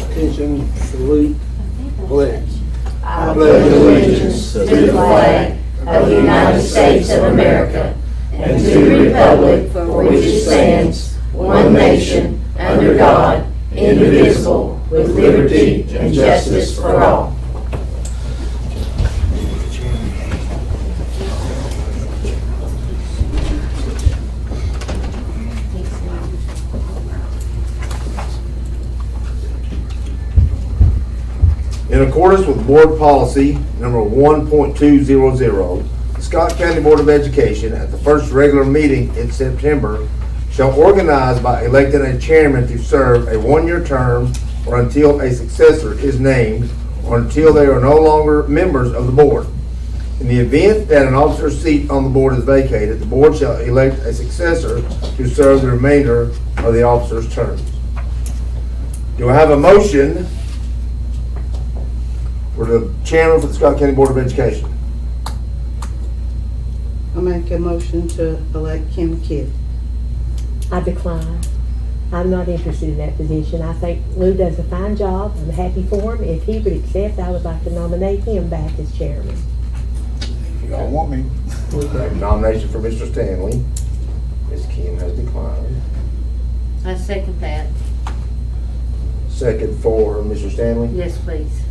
Attention, salute, pledge. I pledge allegiance to the flag of the United States of America and to the republic for which it stands, one nation, under God, indivisible, with liberty and justice for all. In accordance with Board Policy Number 1.200, the Scott County Board of Education, at the first regular meeting in September, shall organize by electing a chairman to serve a one-year term or until a successor is named or until they are no longer members of the board. In the event that an officer's seat on the board is vacated, the board shall elect a successor to serve the remainder of the officer's terms. Do I have a motion for the chairman for the Scott County Board of Education? I make a motion to elect Kim Kidd. I decline. I'm not interested in that position. I think Lou does a fine job. I'm happy for him. If he would accept, I would like to nominate him back as chairman. Y'all want me? Okay, nomination for Mr. Stanley. Ms. Kim has declined. I second that. Second for Mr. Stanley. Yes, please.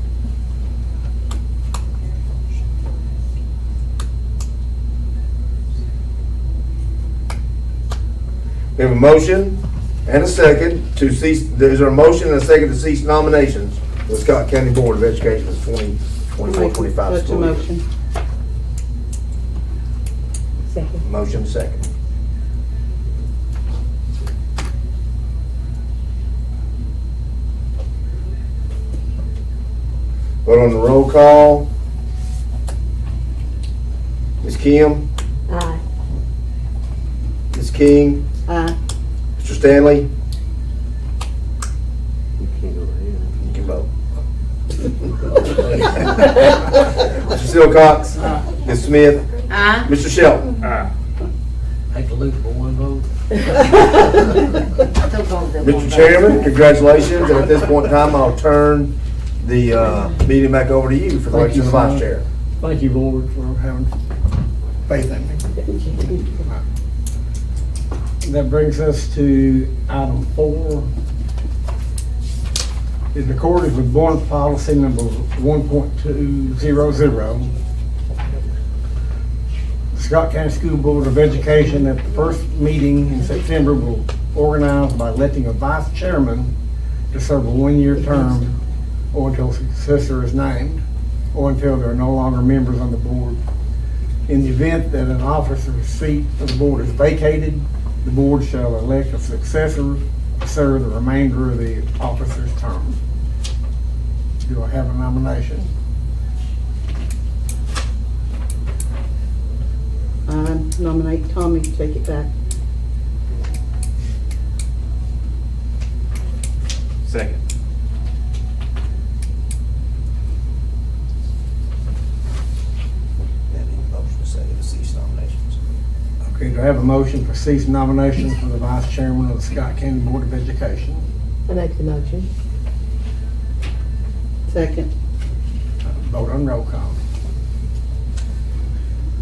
We have a motion and a second to cease, is there a motion and a second to cease nominations for the Scott County Board of Education for the 2024-25 Such a school year? motion. Second. Motion second. Vote on the roll call. Ms. Kim, Aye. Ms. King, Aye. Mr. Stanley. You can vote. Mr. Silcox. Ms. Smith. Aye. Mr. Shelton. Hate to lose for one vote. Mr. Chairman, congratulations, and at this point in time, I'll turn the meeting back over to you for the election of the vice chair. Thank you, Lord, for having faith in me. That brings us to item 4. In accordance with Board Policy Number 1.200, the Scott County School Board of Education at the first meeting in September will organize by electing a vice chairman to serve a one-year term or until a successor is named or until there are no longer members on the board. In the event that an officer's seat of the board is vacated, the board shall elect a successor to serve the remainder of the officer's term. Do I have a nomination? I nominate Tommy to take it back. Second. Okay, do I have a motion for cease nominations for the vice chairman of the Scott County Board of Education? I make the motion. Second. Vote on roll call.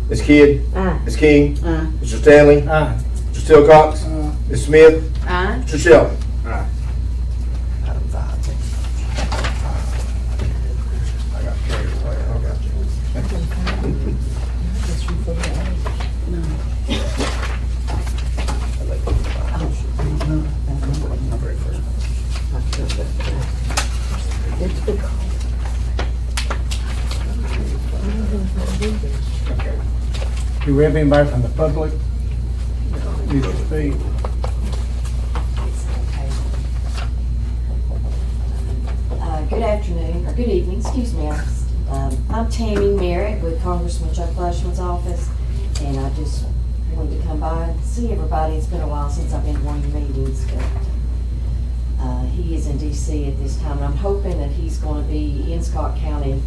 Ms. Kidd. Aye. Ms. King. Aye. Mr. Stanley. Aye. Mr. Silcox. Ms. Smith. Aye. Mr. Shelton. Aye. Item 5. I got carried away. I got you. Okay. Do we have anybody from the public that needs to speak? Good afternoon, or good evening, excuse me. I'm Tammy Merritt with Congressman Chuck Fleischman's office, and I just wanted to come by and see everybody. It's been a while since I've been to one of your meetings, but he is in D.C. at this time, and I'm hoping that he's going to be in Scott County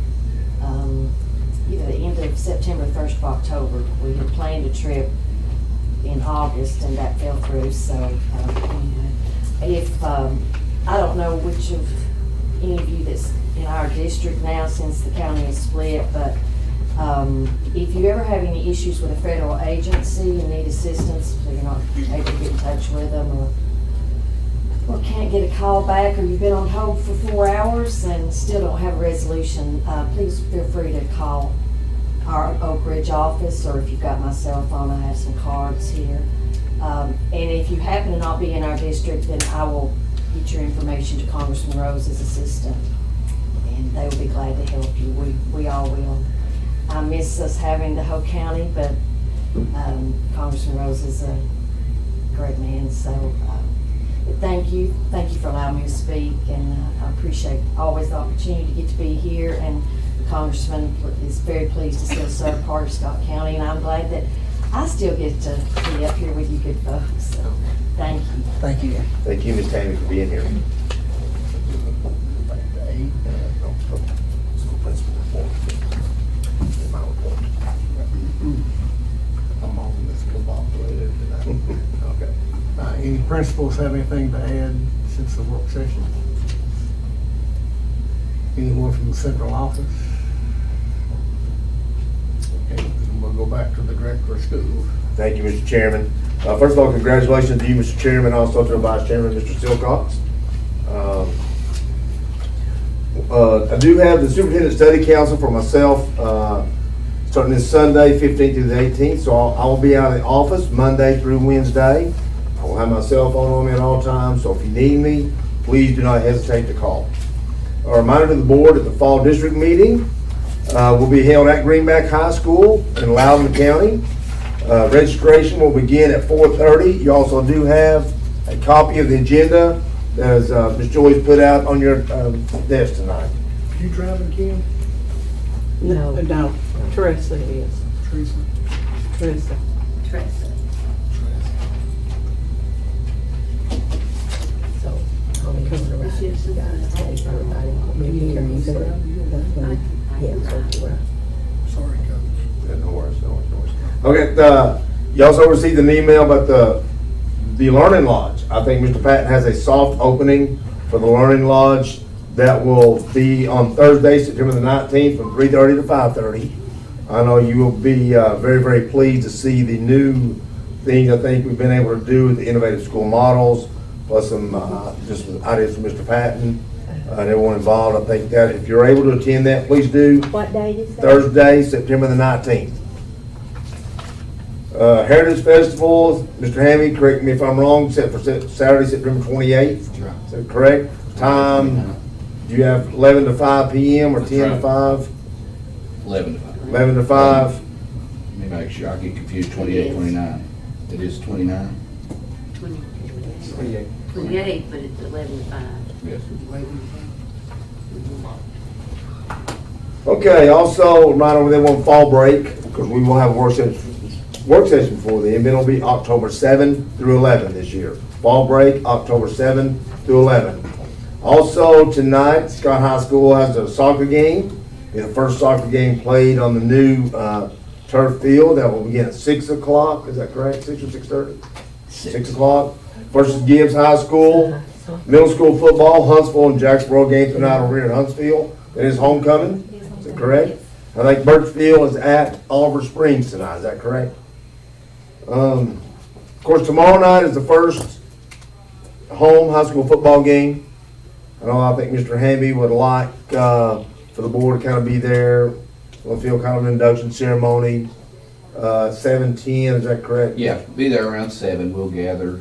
either the end of September, 1st of October. We had planned a trip in August, and that fell through, so if I don't know which of any of you that's in our district now since the county is split, but if you ever have any issues with a federal agency and need assistance, so you're not able to get in touch with them, or can't get a call back, or you've been on hold for 4 hours and still don't have a resolution, please feel free to call our Oak Ridge office, or if you've got my cell phone, I have some cards here. And if you happen to not be in our district, then I will get your information to Congressman Rose's assistant, and they will be glad to help you. We all will. I miss us having the whole county, but Congressman Rose is a great man, so but thank you for allowing me to speak, and I appreciate always the opportunity to get to be here, and the Congressman is very pleased to still serve part of Scott County, and I'm glad that I still get to be up here with you good folks, so thank you. Thank you. Thank you, Ms. Tammy, for being here. I'm on this discombobulated tonight. Okay. Any principals have anything to add since the work session? Anyone from the central office? Okay, then we'll go back to the director of schools. Thank you, Mr. Chairman. First of all, congratulations to you, Mr. Chairman, also to the Vice Chairman, Mr. Silcox. I do have the Superintendent Study Council for myself, starting this Sunday, 15th through the 18th, so I will be out of the office Monday through Wednesday. I will have my cell phone on me at all times, so if you need me, please do not hesitate to call. A reminder to the board that the fall district meeting will be held at Greenback High School in Loudoun County. Registration will begin at 4:30. You also do have a copy of the agenda that is, Ms. Joyce put out on your desk tonight. You driving, Kim? No. No, Teresa is. Teresa? Teresa. So, I'll be coming around. You guys, thank everybody. Maybe hear you say, yeah, so you're right. Sorry, Coach. Yeah, no worries, no worries, no worries. Okay, you also received an email about the Learning Lodge. I think Mr. Patton has a soft opening for the Learning Lodge that will be on Thursday, September the 19th, from 3:30 to 5:30. I know you will be very, very pleased to see the new things I think we've been able to do with the innovative school models, plus some just some ideas from Mr. Patton and everyone involved. I think that if you're able to attend that, please do. What day is that? Thursday, September the 19th. Heritage Festival, Mr. Hammy, correct me if I'm wrong, set for Saturday, September 28th. That's right. Is that correct? Time, do you have 11 to 5 p.m. or 10 to 5? 11 to 5. 11 to 5? Let me make sure, I get confused, 28, 29. It is 29? 28, but it's 11 to 5. Yes. Okay, also, reminder they want fall break, because we will have a work session before then, but it'll be October 7 through 11 this year. Fall break, October 7 through 11. Also, tonight, Scott High School has a soccer game. It'll be the first soccer game played on the new turf field. That will begin at 6 o'clock, is that correct? 6 or 6:30? 6 o'clock. Versus Gibbs High School. Middle school football, Huntsville and Jacksboro game tonight over here at Huntsville. It is homecoming, is that correct? I think Birchfield is at Oliver Springs tonight, is that correct? Of course, tomorrow night is the first home high school football game. I think Mr. Hamby would like for the board to kind of be there. We'll feel kind of an induction ceremony. 7:10, is that correct? Yeah, be there around 7. We'll gather,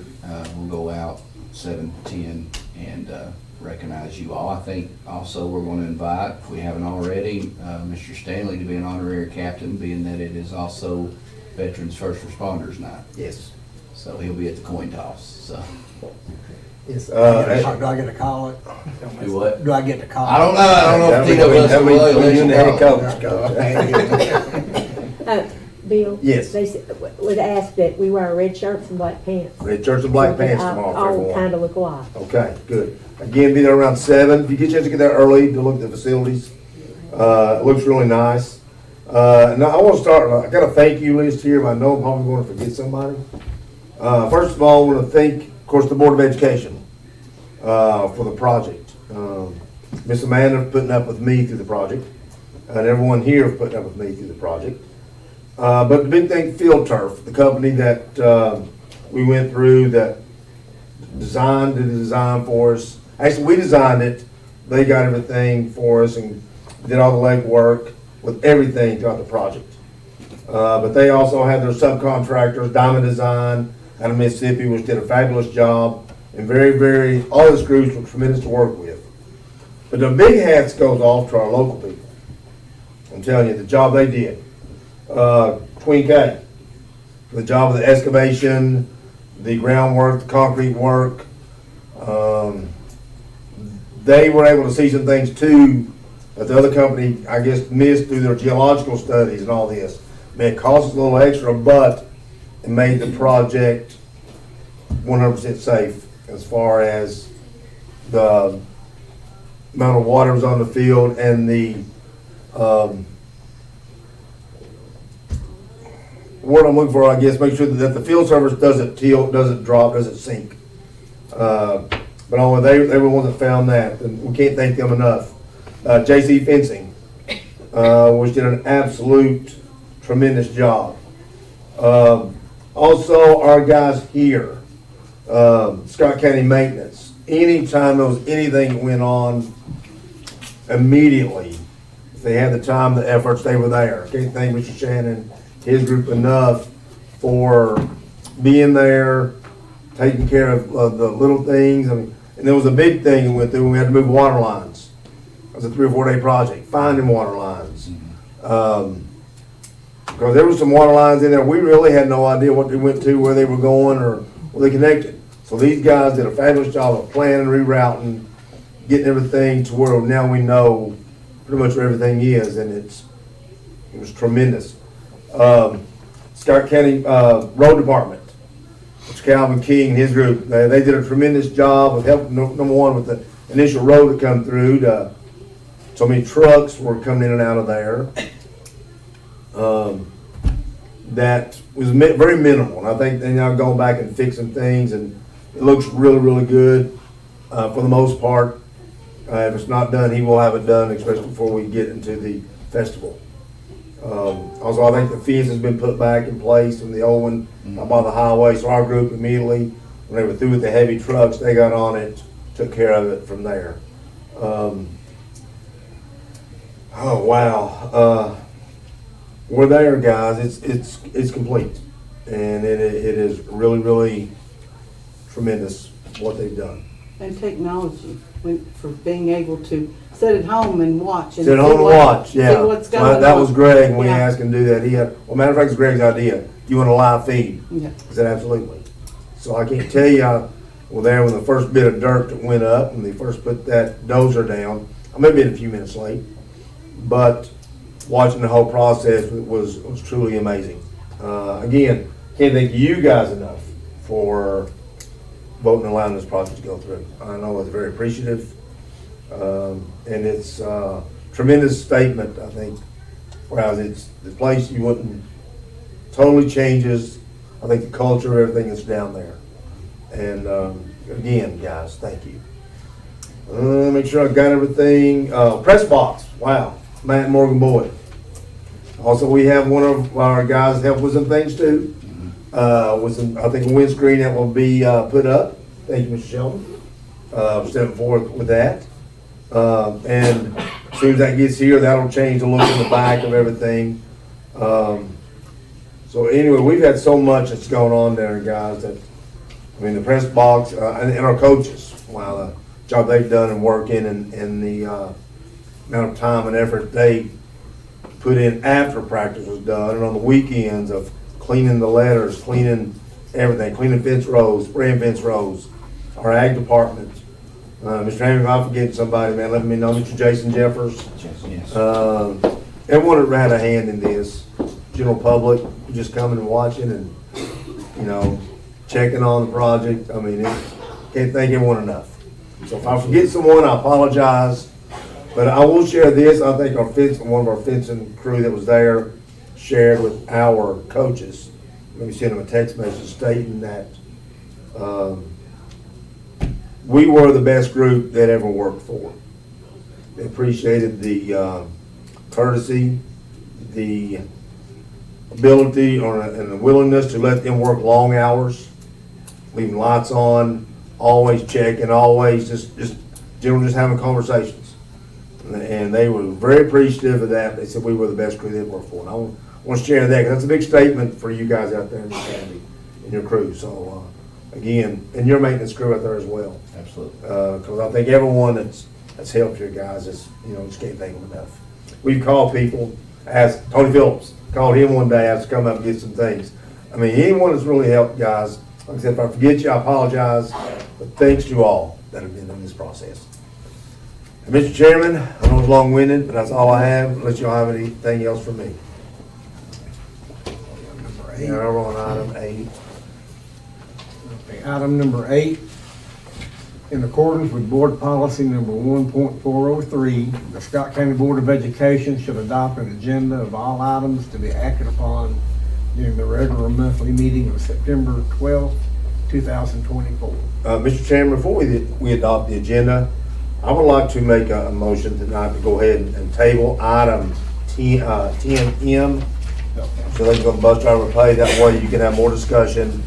we'll go out 7:10 and recognize you all. I think also we're going to invite, if we haven't already, Mr. Stanley to be an honorary captain, being that it is also Veterans First Responders Night. Yes. So he'll be at the coin toss, so. Yes. Do I get to call it? Do what? Do I get to call it? I don't know if Tito was That'll be you and the head coach. Bill? Yes. They would ask that we wear red shirts and black pants. Red shirts and black pants tomorrow for All everyone. kind of look alike. Okay, good. Again, be there around 7. If you get a chance to get there early to look at the facilities, it looks really nice. Now, I want to start, I got a thank you list here, but I know I'm probably going to forget somebody. First of all, I want to thank, of course, the Board of Education. for the project. Miss Amanda putting up with me through the project, and everyone here putting up with me through the project. But the big thing, Field Turf, the company that we went through that did the design for us. Actually, we designed it. They got everything for us and did all the legwork with everything throughout the project. But they also had their subcontractors, Diamond Design out of Mississippi, which did a fabulous job. And all the crews were tremendous to work with. But the big hats goes off to our local people. I'm telling you, the job they did. Twin K, for the job of the excavation, the groundwork, the concrete work. They were able to see some things too that the other company, I guess, missed through their geological studies and all this. Man, it cost us a little extra, but it made the project 100% safe as far as the amount of water was on the field and the word I'm looking for, I guess, make sure that the field service doesn't tilt, doesn't drop, doesn't sink. But only they were the ones that found that, and we can't thank them enough. JC Fencing, which did an absolute tremendous job. Also, our guys here, Scott County Maintenance. Anytime there was anything that went on, immediately, if they had the time, the efforts, they were there. Can't thank Mr. Shannon, his group enough for being there, taking care of the little things. I mean, and there was a big thing we went through when we had to move water lines. It was a 3 or 4 day project, finding water lines. Because there were some water lines in there, we really had no idea what they went to, where they were going, or where they connected. So these guys did a fabulous job of planning, rerouting, getting everything to where now we know pretty much where everything is, and it was tremendous. Scott County Road Department, which Calvin King and his group, they did a tremendous job of helping, number one, with the initial road to come through. So many trucks were coming in and out of there. That was very minimal, and I think they're now going back and fixing things, and it looks really, really good for the most part. If it's not done, he will have it done, especially before we get into the festival. Also, I think the fence has been put back in place from the old one up on the highway, so our group immediately, when they were through with the heavy trucks, they got on it, took care of it from there. Oh, wow. We're there, guys. It's complete, and it is really, really tremendous what they've done. And technology, for being able to sit at home and watch. Sit at home and watch, yeah. See what's going on. That was Greg, when we Yeah. asked him to do that. Well, matter of fact, it's Greg's idea. Do you want a live feed? Yeah. I said, absolutely. So I can't tell you, well, there when the first bit of dirt that went up, when they first put that dozer down, I may have been a few minutes late, but watching the whole process was truly amazing. Again, can't thank you guys enough for voting and allowing this project to go through. I know it's very appreciative, and it's a tremendous statement, I think. Whereas it's the place you wouldn't, totally changes, I think, the culture, everything that's down there. And again, guys, thank you. Make sure I got everything. Press box, wow, Matt Morgan Boyd. Also, we have one of our guys help with some things too. With some, I think, a windscreen that will be put up. Thank you, Mr. Sheldon, for stepping forth with that. And as soon as that gets here, that'll change the look in the back of everything. So anyway, we've had so much that's going on there, guys, that, I mean, the press box and our coaches, wow, the job they've done and working and the amount of time and effort they put in after practice was done, and on the weekends of cleaning the letters, cleaning everything, cleaning fence rows, spraying fence rows, our ag department. Mr. Hammy, if I'm forgetting somebody, man, let me know. Mr. Jason Jeffers. Yes. Everyone that had a hand in this, general public, just coming and watching and, you know, checking on the project. I mean, can't thank everyone enough. So if I forget someone, I apologize. But I will share this. I think one of our fencing crew that was there shared with our coaches. Maybe send them a text message stating that we were the best group that ever worked for. They appreciated the courtesy, the ability and the willingness to let them work long hours, leaving lights on, always checking, always just generally just having conversations. And they were very appreciative of that. They said we were the best crew they'd worked for. And I want to share that, because that's a big statement for you guys out there in the county and your crew. So, again, and your maintenance crew out there as well. Absolutely. Because I think everyone that's helped you guys is, just can't thank them enough. We've called people, asked Tony Phillips, called him one day, asked to come up and get some things. I mean, anyone that's really helped, guys, like I said, if I forget you, I apologize, but thanks to all that have been in this process. And Mr. Chairman, I know it's long-winded, but that's all I have, unless y'all have anything else for me. Number Yeah, we're on item 8. Okay, item number 8, in accordance with board policy number 1.403, the Scott County Board of Education should adopt an agenda of all items to be acted upon during the regular monthly meeting of September 12th, 2024. Mr. Chairman, before we adopt the agenda, I would like to make a motion tonight to go ahead and table item 10M. So they can go to bus driver pay. That way you can have more discussion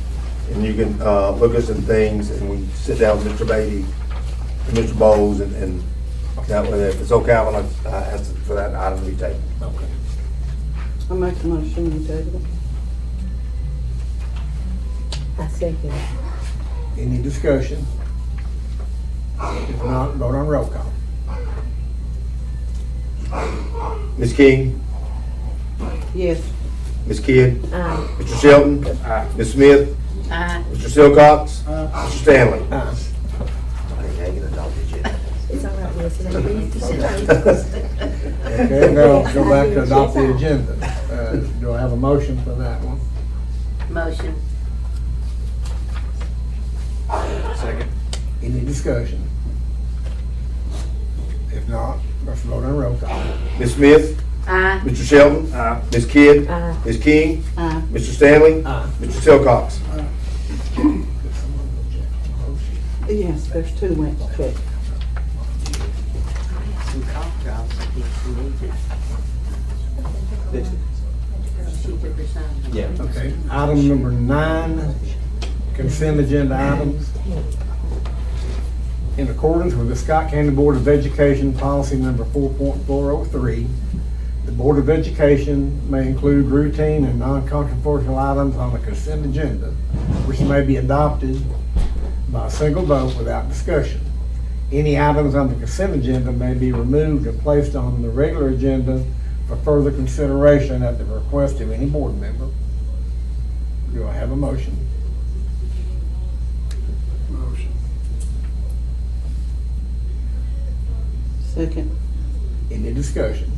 and you can look at some things, and we sit down with Mr. Beatty and Mr. Bowles, and that way, if it's okay, I would like to ask for that item to be tabled. Okay. I make a motion to table. I second. Any discussion? If not, vote on roll call. Ms. King, Yes. Ms. Kidd, Aye. Mr. Shelton, Ms. Smith, Aye. Mr. Silcox, Mr. Stanley. Aye. It's all right, Wilson. I'm pleased to see Okay, now go back to adopt the agenda. Do I have a motion for that one? Motion. Second. Any discussion? If not, let's vote on roll call. Ms. Smith, Aye. Mr. Shelton, Ms. Kidd, Aye. Ms. King, Aye. Mr. Stanley, Aye. Mr. Silcox. Yes, there's 2 went to check. Some cough drops, I think she took her son. Yeah. Okay, item number 9, consent agenda items. In accordance with the Scott County Board of Education policy number 4.403, the Board of Education may include routine and non-controversial items on the consent agenda, which may be adopted by a single vote without discussion. Any items on the consent agenda may be removed and placed on the regular agenda for further consideration at the request of any board member. Do I have a motion? Motion. Second. Any discussion?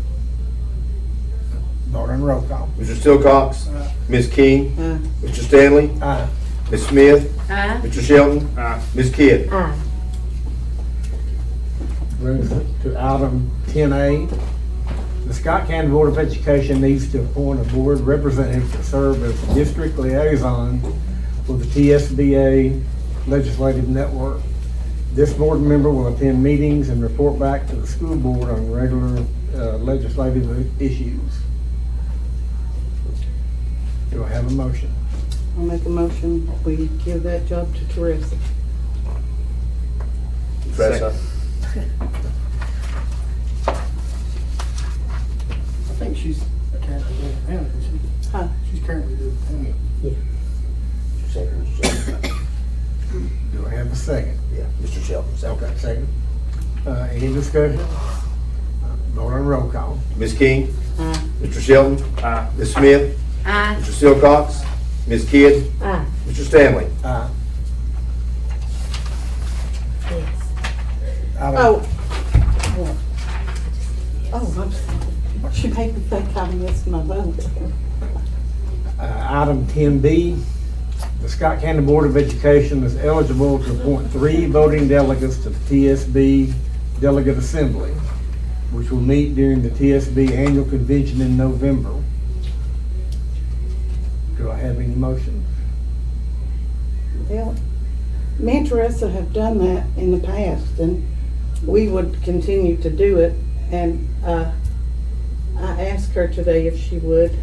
Vote on roll call. Mr. Silcox, Ms. King, Aye. Mr. Stanley, Aye. Ms. Smith, Aye. Mr. Shelton, Ms. Kidd. Aye. Brings it to item 10A. The Scott County Board of Education needs to appoint a board representative to serve as district liaison for the TSBA Legislative Network. This board member will attend meetings and report back to the school board on regular legislative issues. Do I have a motion? I'll make a motion, we give that job to Teresa. Tressa. I think she's currently doing it now, isn't she? Huh? She's currently doing it Second, Mr. Shelton. Do I have a second? Yeah, Mr. Shelton, second. Okay, second. Any discussion? Vote on roll call. Ms. King, Aye. Mr. Shelton, Ms. Smith, Aye. Mr. Silcox, Ms. Kidd, Aye. Mr. Stanley. Aye. Yes. Item- Oh. I'm sorry. She made me think I missed my vote. Item 10B, the Scott County Board of Education is eligible to appoint 3 voting delegates to the TSB Delegate Assembly, which will meet during the TSB Annual Convention in November. Do I have any motions? Yeah. Me and Teresa have done that in the past, and we would continue to do it. And I asked her today if she would.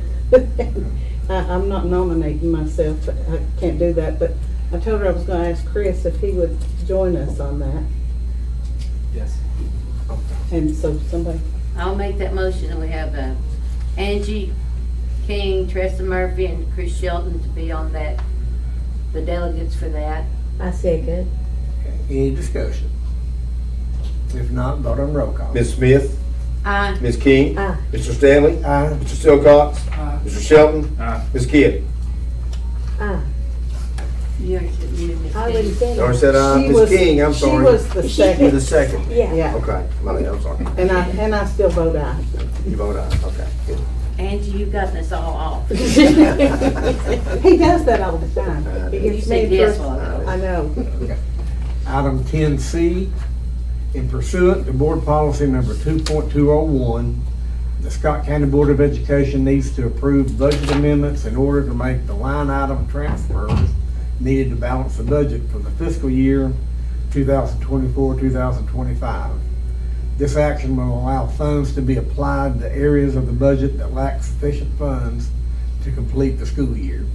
I'm not nominating myself, I can't do that, but I told her I was gonna ask Chris if he would join us on that. Yes. And so somebody, I'll make that motion, and we have Angie King, Tressa Murphy, and Chris Shelton to be on that, the delegates for that. I second. Any discussion? If not, vote on roll call. Ms. Smith, Aye. Ms. King, Aye. Mr. Stanley, Aye. Mr. Silcox, Aye. Mr. Shelton, Aye. Ms. Kidd. Aye. You already said you and Miss I already King. said Or it. said she Ms. was, King, I'm she sorry. was the You're second, the second. Yeah. yeah, Okay, my bad, I'm sorry. and I still vote aye. You vote aye, okay, good. Angie, you've gotten us all off. He does that all the time. He You gets said me yes first. while ago. I know. Item 10C, in pursuant to Board Policy Number 2.201, the Scott County Board of Education needs to approve budget amendments in order to make the line item transfers needed to balance the budget for the fiscal year 2024-2025. This action will allow funds to be applied to areas of the budget that lack sufficient funds to complete the school year.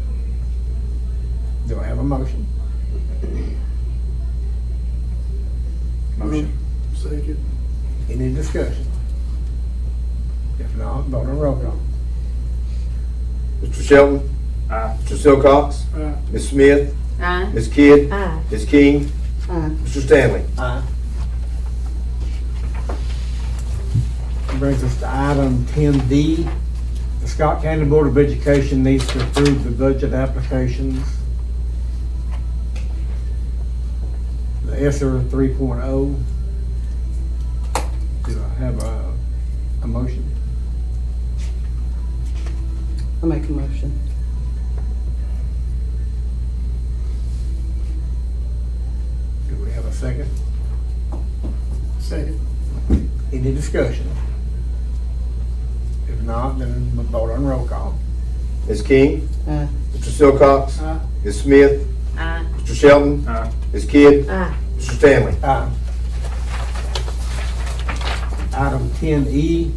Do I have a motion? Motion. Second. Any discussion? If not, vote on roll call. Mr. Shelton, Aye. Mr. Silcox, Aye. Ms. Smith, Aye. Ms. Kidd, Aye. Ms. King, Aye. Mr. Stanley. Aye. Brings us to item 10D. The Scott County Board of Education needs to approve the budget applications. The ESSER 3.0. Do I have a motion? I make a motion. Do we have a second? Second. Any discussion? If not, then we'll vote on roll call. Ms. King, Aye. Mr. Silcox, Aye. Ms. Smith, Aye. Mr. Shelton, Aye. Ms. Kidd, Aye. Mr. Stanley. Aye. Item 10E,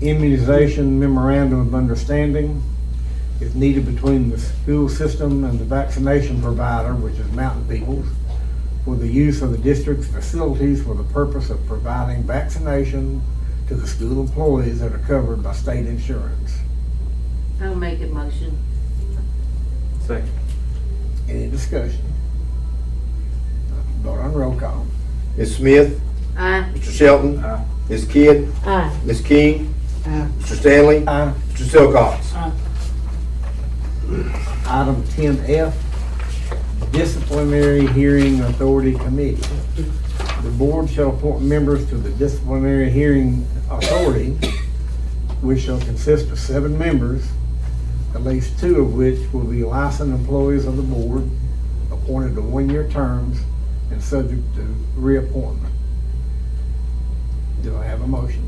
immunization memorandum of understanding is needed between the school system and the vaccination provider, which is Mountain Peoples, for the use of the district's facilities for the purpose of providing vaccination to the school employees that are covered by state insurance. I'll make a motion. Second. Any discussion? Vote on roll call. Ms. Smith, Aye. Mr. Shelton, Aye. Ms. Kidd, Aye. Ms. King, Aye. Mr. Stanley, Aye. Mr. Silcox. Aye. Item 10F, Disciplinary Hearing Authority Committee. The board shall appoint members to the Disciplinary Hearing Authority, which shall consist of 7 members, at least 2 of which will be licensed employees of the board, appointed to 1-year terms and subject to reappointment. Do I have a motion?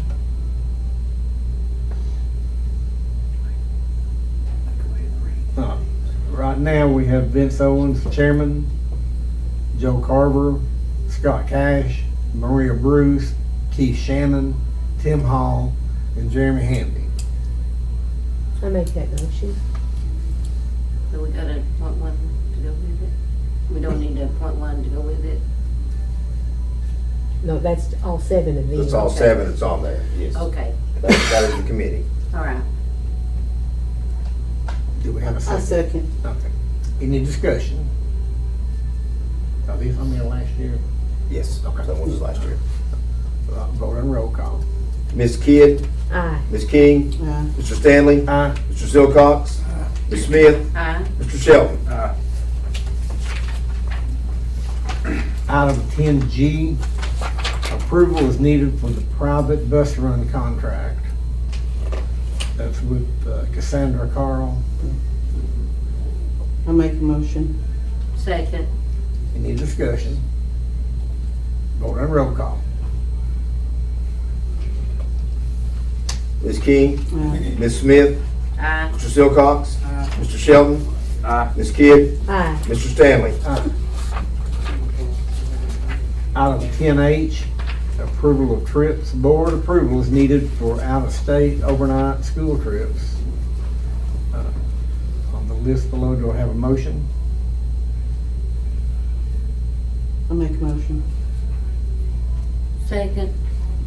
Right now, we have Vince Owens, chairman, Joe Carver, Scott Cash, Maria Bruce, Keith Shannon, Tim Hall, and Jeremy Hamby. I make that motion. So we gotta appoint one to go with it? We don't need to appoint one to go with it? No, that's all 7 of these. That's all 7 that's on there, yes. Okay, That is the committee. all right. Do we have a I second? second. Okay. Any discussion? Are these on there last year? Yes, Okay. that was last year. Vote on roll call. Ms. Kidd, Aye. Ms. King, Aye. Mr. Stanley, Aye. Mr. Silcox, Ms. Smith, Aye. Mr. Shelton. Aye. Item 10G, approval is needed for the private bus run contract. That's with Cassandra Carl. I make a motion. Second. Any discussion? Vote on roll call. Ms. King, Aye. Ms. Smith, Aye. Mr. Silcox, Aye. Mr. Shelton, Aye. Ms. Kidd, Aye. Mr. Stanley. Aye. Item 10H, approval of trips. Board approval is needed for out-of-state overnight school trips. On the list below, do I have a motion? I'll make a motion. Second.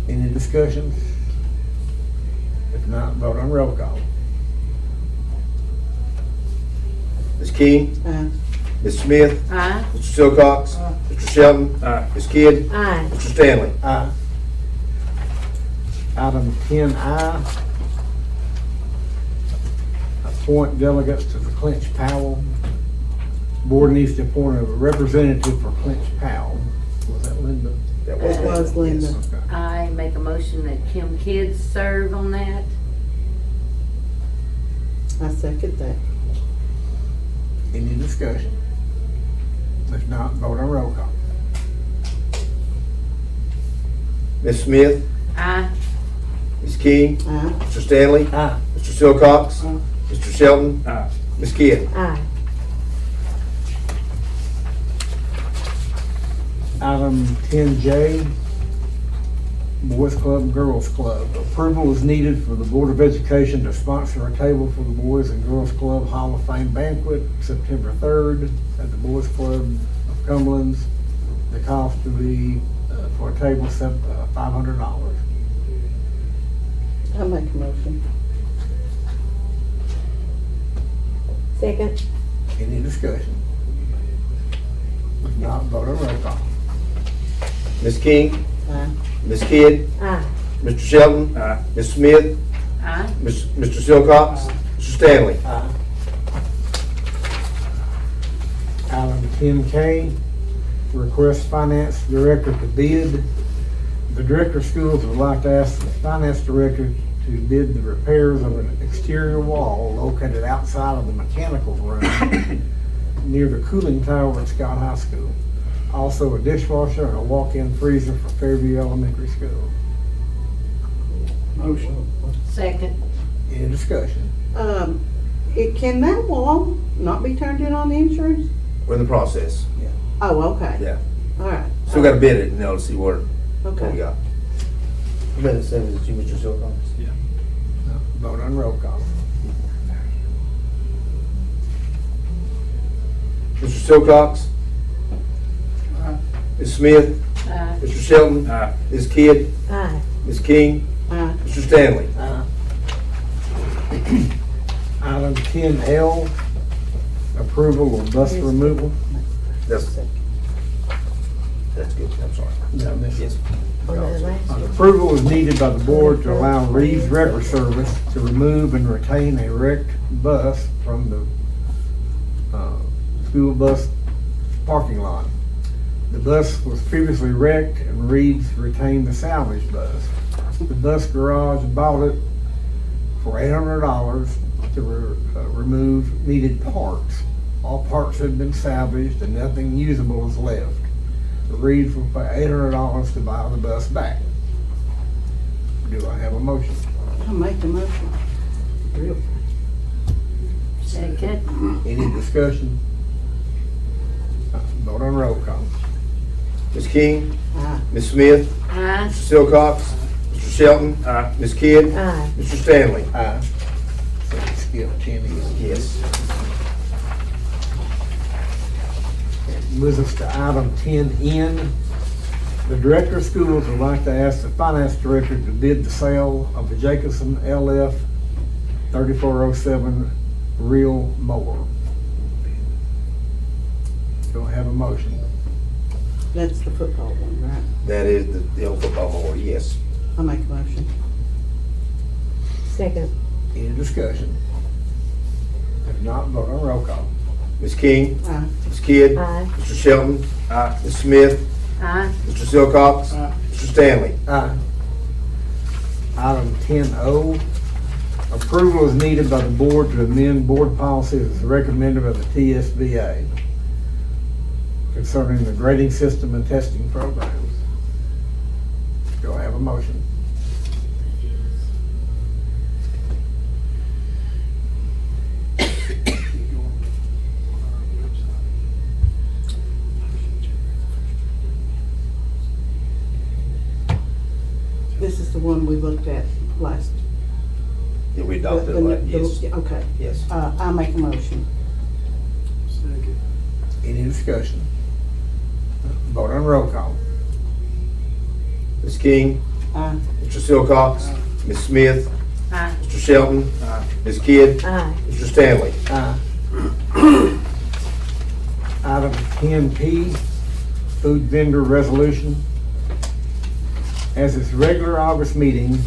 Any discussions? If not, vote on roll call. Ms. King, Aye. Ms. Smith, Aye. Mr. Silcox, Mr. Shelton, Aye. Ms. Kidd, Aye. Mr. Stanley. Aye. Item 10I, appoint delegates to the Clinch Powell. Board needs to appoint a representative for Clinch Powell. Was that Linda? That It was Linda. Yes. Okay. I make a motion that Kim Kidd serve on that. I second that. Any discussion? If not, vote on roll call. Ms. Smith, Aye. Ms. King, Aye. Mr. Stanley, Aye. Mr. Silcox, Aye. Mr. Shelton, Aye. Ms. Kidd. Aye. Item 10J, Boys Club and Girls Club. Approval is needed for the Board of Education to sponsor a table for the Boys and Girls Club Hall of Fame banquet September 3rd at the Boys Club of Cumberland's. The cost to be for a table $500. I'll make a motion. Second. Any discussion? If not, vote on roll call. Ms. King, Aye. Ms. Kidd, Aye. Mr. Shelton, Aye. Ms. Smith, Aye. Mr. Silcox, Mr. Stanley. Aye. Item 10K, request finance director to bid. The director of schools would like to ask the finance director to bid the repairs of an exterior wall located outside of the mechanicals room near the cooling tower at Scott High School. Also a dishwasher and a walk-in freezer for Fairview Elementary School. Motion. Second. Any discussion? Can that wall not be turned in on the insurance? We're in the process. Oh, okay. Yeah. All right. Still got to bid it, to see what we Okay. got. You better say, was it you, Mr. Silcox? Yeah. Vote on roll call. Mr. Silcox? Ms. Smith? Aye. Mr. Shelton? Aye. Ms. Kidd? Aye. Ms. King? Aye. Mr. Stanley? Item 10L, approval of bus removal. That's good, I'm sorry. Yeah, this is- On that last. Approval is needed by the board to allow Reeves River Service to remove and retain a wrecked bus from the school bus parking lot. The bus was previously wrecked and Reeves retained the salvage bus. The bus garage bought it for $800 to remove needed parts. All parts had been salvaged and nothing usable is left. The Reeves will pay $800 to buy the bus back. Do I have a motion? I'll make the motion. Real. Second. Any discussion? Vote on roll call. Ms. King? Aye. Ms. Smith? Aye. Mr. Silcox? Mr. Shelton? Aye. Ms. Kidd? Aye. Mr. Stanley? Aye. So skip 10 again. Yes. Moves us to item 10N. The director of schools would like to ask the finance director to bid the sale of the Jacobson LF 3407 reel mower. Do I have a motion? That's the football one, right? That is the old football mower, yes. I'll make a motion. Second. Any discussion? If not, vote on roll call. Ms. King? Aye. Ms. Kidd? Aye. Mr. Shelton? Aye. Ms. Smith? Aye. Mr. Silcox? Mr. Stanley? Aye. Item 10O, approval is needed by the board to amend board policies as recommended by the TSBA concerning the grading system and testing programs. Do I have a motion? the one we looked at last. Yeah, we adopted it, the- like, the- yes, Okay, yes. I make a motion. Any discussion? Vote on roll call. Ms. King, Aye. Mr. Silcox, Ms. Smith, Aye. Mr. Shelton, Ms. Kidd, Aye. Mr. Stanley. Item 10P, food vendor resolution. As its regular August meeting,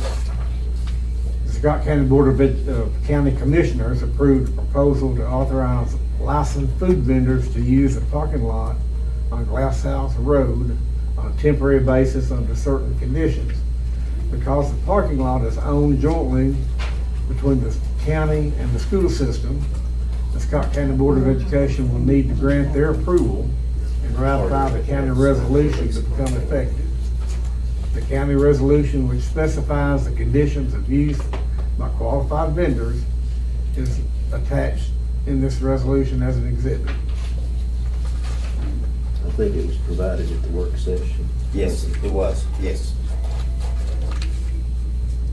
the Scott County Board of County Commissioners approved a proposal to authorize licensed food vendors to use the parking lot on Glass House Road on a temporary basis under certain conditions. Because the parking lot is owned jointly between the county and the school system, the Scott County Board of Education will need to grant their approval and ratify the county resolution to become effective. The county resolution, which specifies the conditions of use by qualified vendors, is attached in this resolution as an exhibit. I think it was provided at the work session. Yes, it was, yes.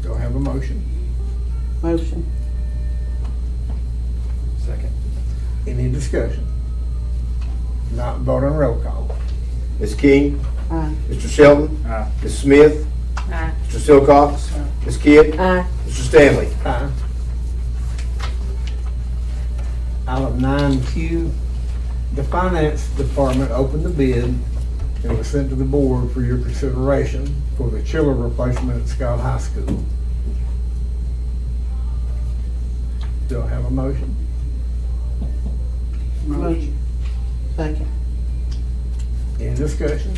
Do I have a motion? Motion. Second. Any discussion? Not vote on roll call. Ms. King, Aye. Mr. Shelton, Aye. Ms. Smith, Aye. Mr. Silcox, Ms. Kidd, Aye. Mr. Stanley. Aye. Item 9Q, the Finance Department opened the bid and was sent to the board for your consideration for the chiller replacement at Scott High School. Do I have a motion? Motion. Second. Any discussion?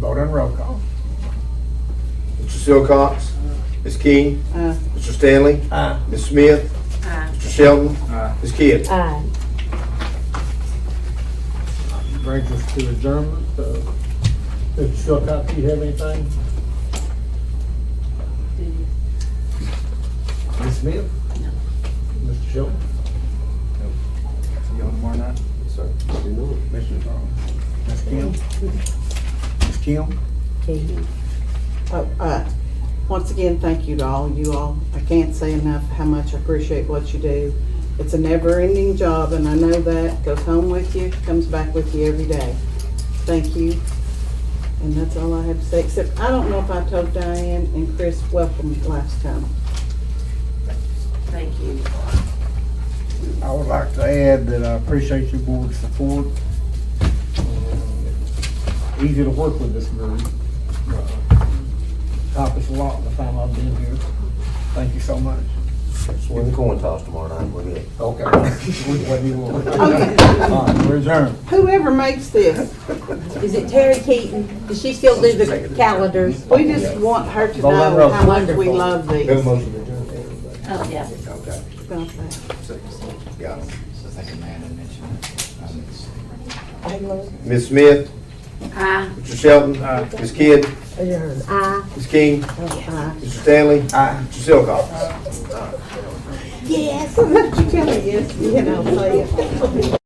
Vote on roll call. Mr. Silcox, Ms. King, Aye. Mr. Stanley, Aye. Ms. Smith, Aye. Mr. Shelton, Aye. Ms. Kidd. Aye. Brings us to adjournment. Mr. Silcox, do you have anything? Ms. Smith? No. Mr. Shelton? See y'all tomorrow night. Sir. Mr. Ms. Kim? Ms. Kim? Oh, once again, thank you to all you all. I can't say enough how much I appreciate what you do. It's a never-ending job, and I know that. Goes home with you, comes back with you every day. Thank you. And that's all I have to say, except I don't know if I told Diane and Chris welcome last time. Thank you. I would like to add that I appreciate your board's support. Easy to work with this group. Accomplished a lot in the time I've been here. Thank you so much. Just win the coin toss tomorrow night, we're good. Okay. Which way do you want? Okay. All right, we're adjourned. Whoever makes this, Is it Terry Keaton? Does she still do the calendars? we just want her to Vote on know roll. how much we Wonderful. love these. Have a motion to adjourn. Oh, yeah. Okay, About that. got it. I think Amanda mentioned it. Ms. Smith, Aye. Mr. Shelton, Ms. Kidd, Adjourn. Aye. Ms. King, Aye. Mr. Stanley, Aye. Mr. Silcox. Yes. You tell me yes, you know, say it.